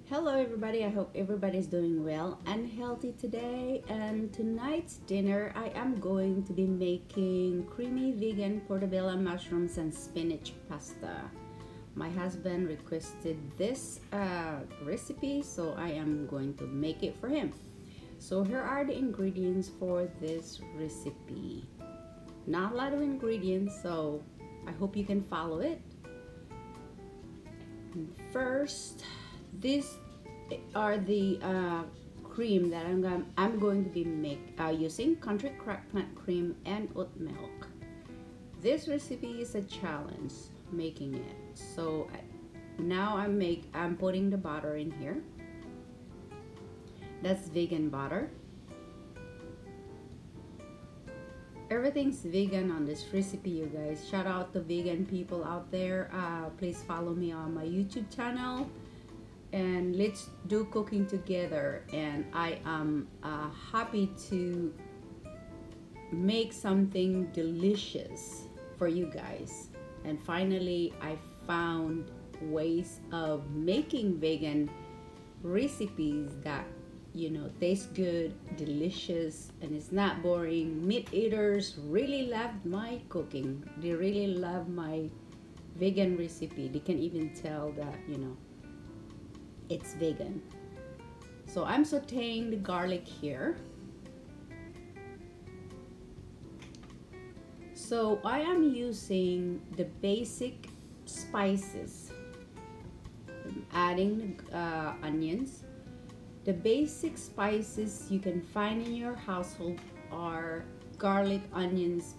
Hello everybody, I hope everybody's doing well and healthy today. And tonight's dinner, I am going to be making creamy vegan portobello mushrooms and spinach pasta. My husband requested this recipe, so I am going to make it for him. So here are the ingredients for this recipe. Not a lot of ingredients, so I hope you can follow it. First, these are the cream that I'm going to be using: country crock plant cream and oat milk. This recipe is a challenge making it. So now I'm putting the butter in here. That's vegan butter. Everything's vegan on this recipe, you guys. Shout out to vegan people out there. Please follow me on my YouTube channel and let's do cooking together. And I am happy to make something delicious for you guys. And finally, I found ways of making vegan recipes that taste good, delicious, and it's not boring. Meat eaters really loved my cooking. They really love my vegan recipe. They can even tell that it's vegan. So I'm sauteing the garlic here. So I am using the basic spices. I'm adding onions. The basic spices you can find in your household are garlic, onions,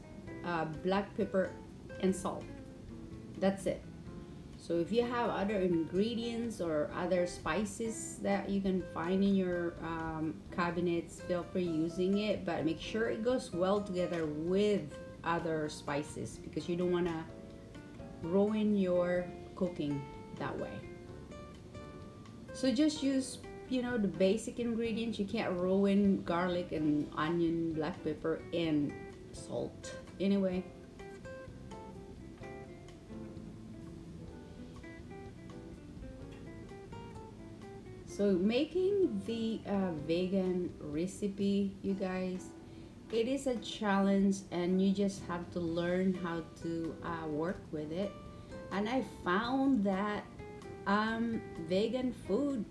black pepper, and salt. That's it. So if you have other ingredients or other spices that you can find in your cabinets, feel free using it, but make sure it goes well together with other spices because you don't want to ruin your cooking that way. So just use the basic ingredients. You can't ruin garlic and onion, black pepper, and salt. Anyway, so making the vegan recipe, you guys, it is a challenge and you just have to learn how to work with it. And I found that vegan food,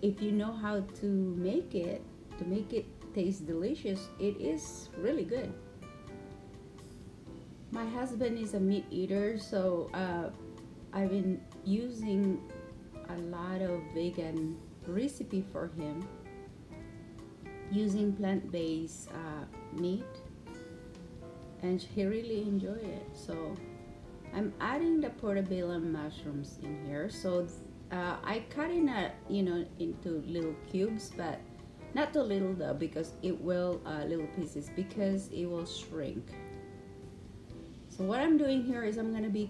if you know how to make it taste delicious, it is really good. My husband is a meat eater, so I've been using a lot of vegan recipe for him using plant-based meat, and he really enjoyed it. So I'm adding the portobello mushrooms in here. So I cut in into little cubes, but not too little though, because it will little pieces, because it will shrink. So what I'm doing here is I'm gonna be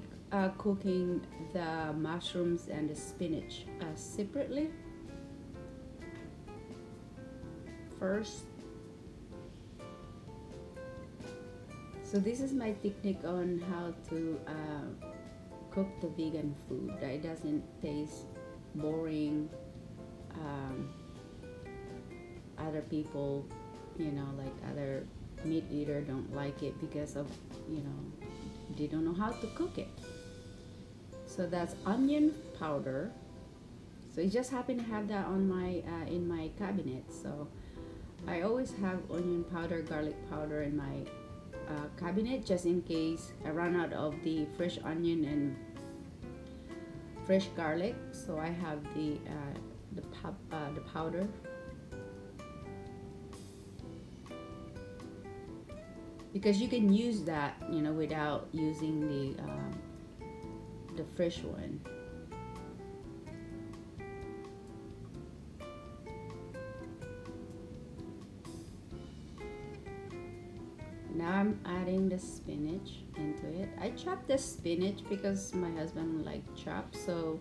cooking the mushrooms and the spinach separately first. So this is my technique on how to cook the vegan food that it doesn't taste boring. Other people, like other meat eater don't like it because of they don't know how to cook it. So that's onion powder. So I just happen to have that on my in my cabinet. So I always have onion powder, garlic powder in my cabinet, just in case I run out of the fresh onion and fresh garlic. So I have the powder, because you can use that without using the fresh one. Now I'm adding the spinach into it. I chopped the spinach because my husband likes chopped, so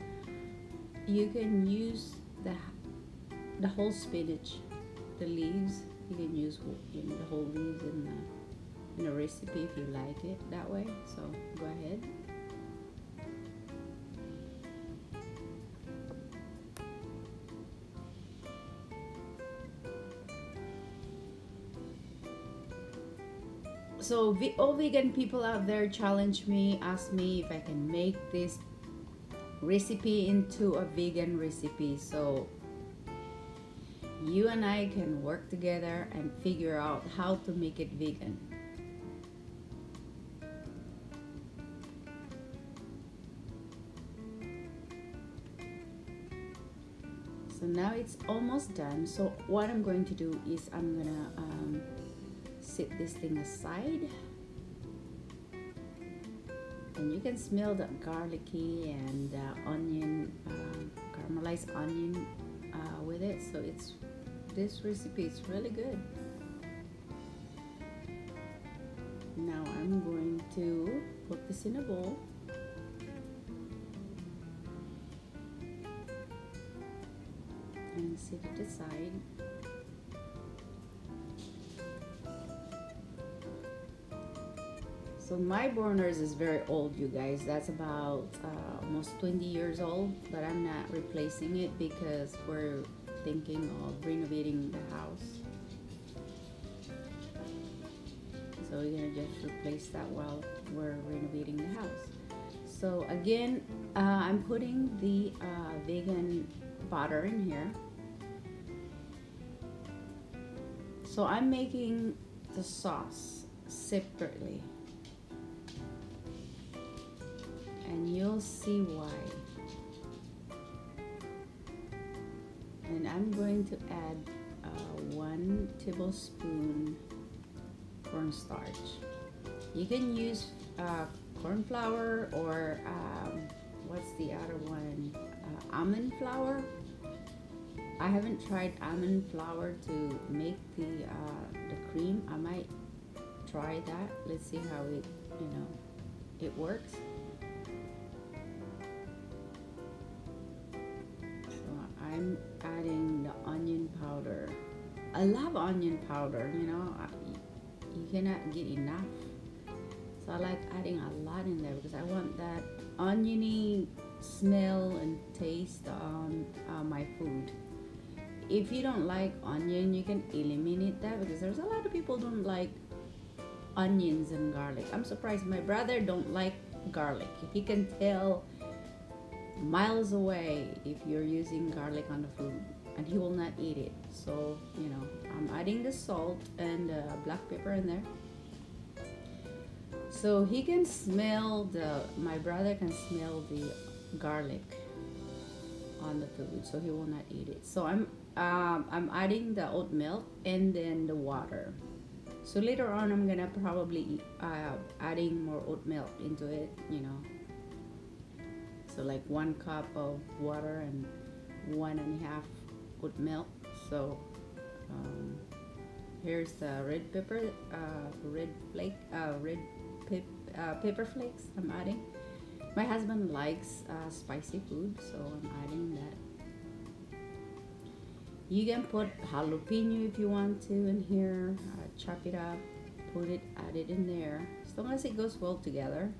you can use the whole spinach, the leaves. You can use the whole leaves in the recipe if you like it that way. So go ahead. So all vegan people out there challenge me, ask me if I can make this recipe into a vegan recipe. So you and I can work together and figure out how to make it vegan. So now it's almost done. So what I'm going to do is I'm gonna set this thing aside, and you can smell the garlicky and onion, caramelized onion with it. So this recipe is really good. Now I'm going to put this in a bowl. And set it aside. So my burners is very old, you guys. That's about almost 20 years old, but I'm not replacing it because we're thinking of renovating the house. So we're gonna just replace that while we're renovating the house. So again, I'm putting the vegan butter in here. So I'm making the sauce separately, and you'll see why. And I'm going to add 1 tablespoon cornstarch. You can use corn flour or what's the other one? Almond flour. I haven't tried almond flour to make the cream. I might try that. Let's see how it works. So I'm adding the onion powder. I love onion powder. You cannot get enough. So I like adding a lot in there because I want that oniony smell and taste on my food. If you don't like onion, you can eliminate that because there's a lot of people don't like onions and garlic. I'm surprised my brother don't like garlic. He can tell miles away if you're using garlic on the food, and he will not eat it. So I'm adding the salt and black pepper in there. So he can smell my brother can smell the garlic on the food, so he will not eat it. So I'm adding the oat milk and then the water. So later on I'm gonna probably adding more oat milk into it, so like 1 cup of water and 1.5 oat milk. So here's the red pepper, pepper flakes I'm adding. My husband likes spicy food, so I'm adding that. You can put jalapeno if you want to in here. Chop it up, add it in there. As long as it goes well together.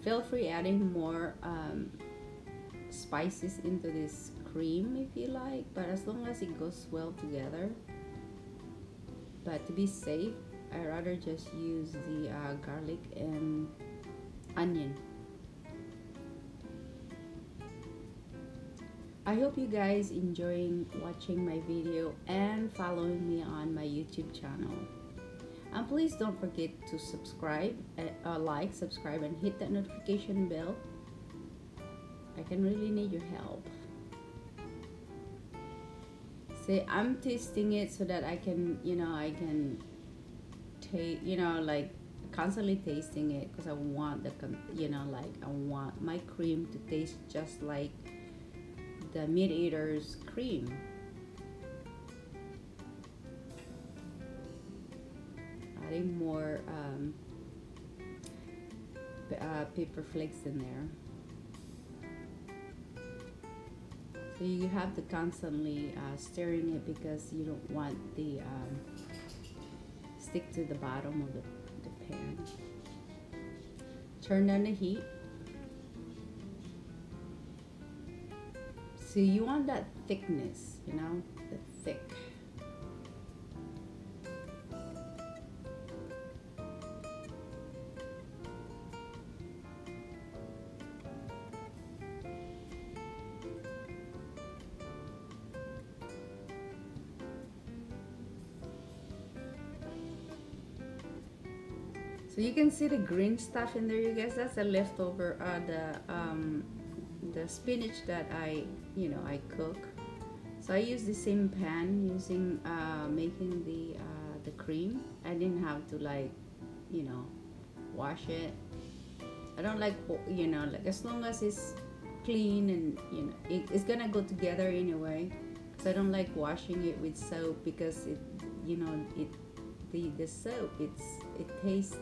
Feel free adding more spices into this cream if you like, but as long as it goes well together. But to be safe, I rather just use the garlic and onion. I hope you guys enjoying watching my video and following me on my YouTube channel. And please don't forget to subscribe, like, subscribe, and hit that notification bell. I can really need your help. See, I'm tasting it so that I can, I can taste, like constantly tasting it because I want I want my cream to taste just like the Meat Eater's cream. Adding more pepper flakes in there. So you have to constantly stirring it because you don't want the stick to the bottom of the pan. Turn down the heat. So you want that thickness, the thick. So you can see the green stuff in there, you guys. That's a leftover, the spinach that I cook. So I use the same pan using making the cream. I didn't have to like, wash it. I don't like, like as long as it's clean and it's gonna go together anyway. So I don't like washing it with soap because the soap it tastes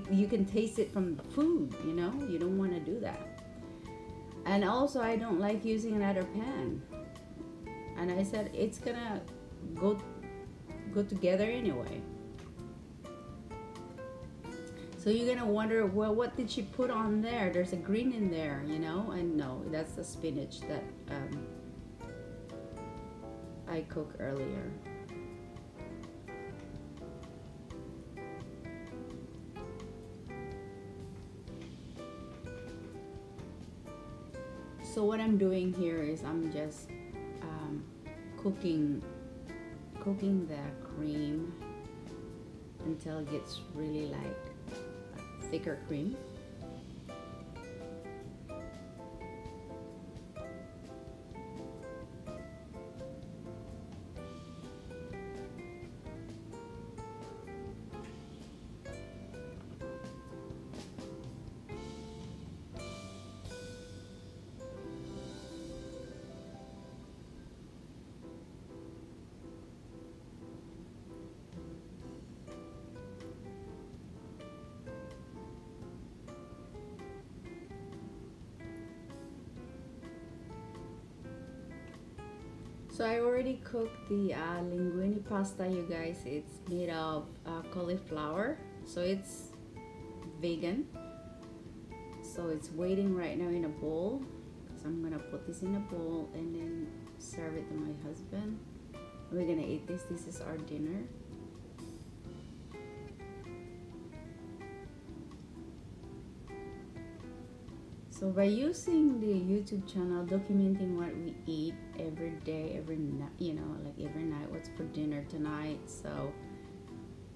you can taste it from the food. You don't want to do that. And also I don't like using another pan. And I said it's gonna go together anyway. So you're gonna wonder, well, what did she put on there? There's a green in there, and no, that's the spinach that I cooked earlier. So what I'm doing here is I'm just cooking the cream until it gets really like thicker cream. So I already cooked the linguine pasta, you guys. It's made of cauliflower, so it's vegan. So it's waiting right now in a bowl. So I'm gonna put this in a bowl and then serve it to my husband. We're gonna eat this. This is our dinner. So by using the YouTube channel, documenting what we eat every day, every night, like every night, what's for dinner tonight. So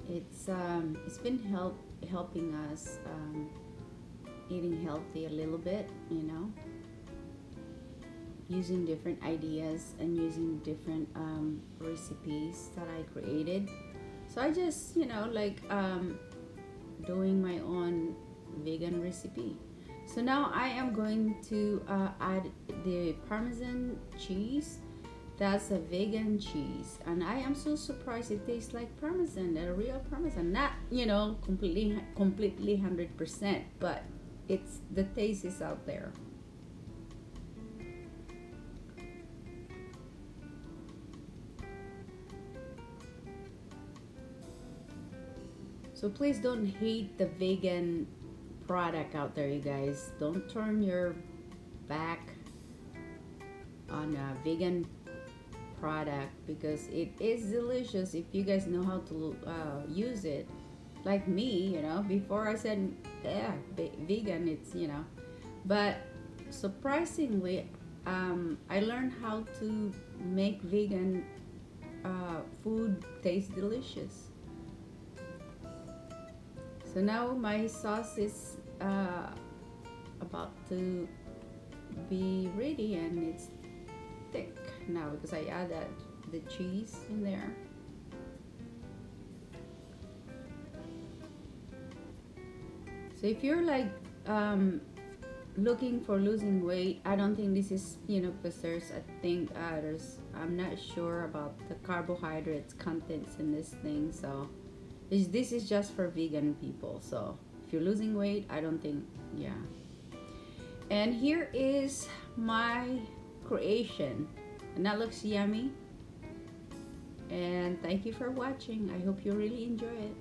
it's been helping us eating healthy a little bit, using different ideas and using different recipes that I created. So I just doing my own vegan recipe. So now I am going to add the Parmesan cheese. That's a vegan cheese, and I am so surprised it tastes like Parmesan, a real Parmesan. Not completely 100%, but the taste is out there. So please don't hate the vegan product out there, you guys. Don't turn your back on a vegan product because it is delicious if you guys know how to use it. Like me, before I said vegan, it's but surprisingly I learned how to make vegan food taste delicious. So now my sauce is about to be ready, and it's thick now because I added the cheese in there. So if you're like looking for losing weight, I don't think this is because I'm not sure about the carbohydrates contents in this thing. So this is just for vegan people. So if you're losing weight, I don't think, yeah. And here is my creation, and that looks yummy. And thank you for watching. I hope you really enjoy it.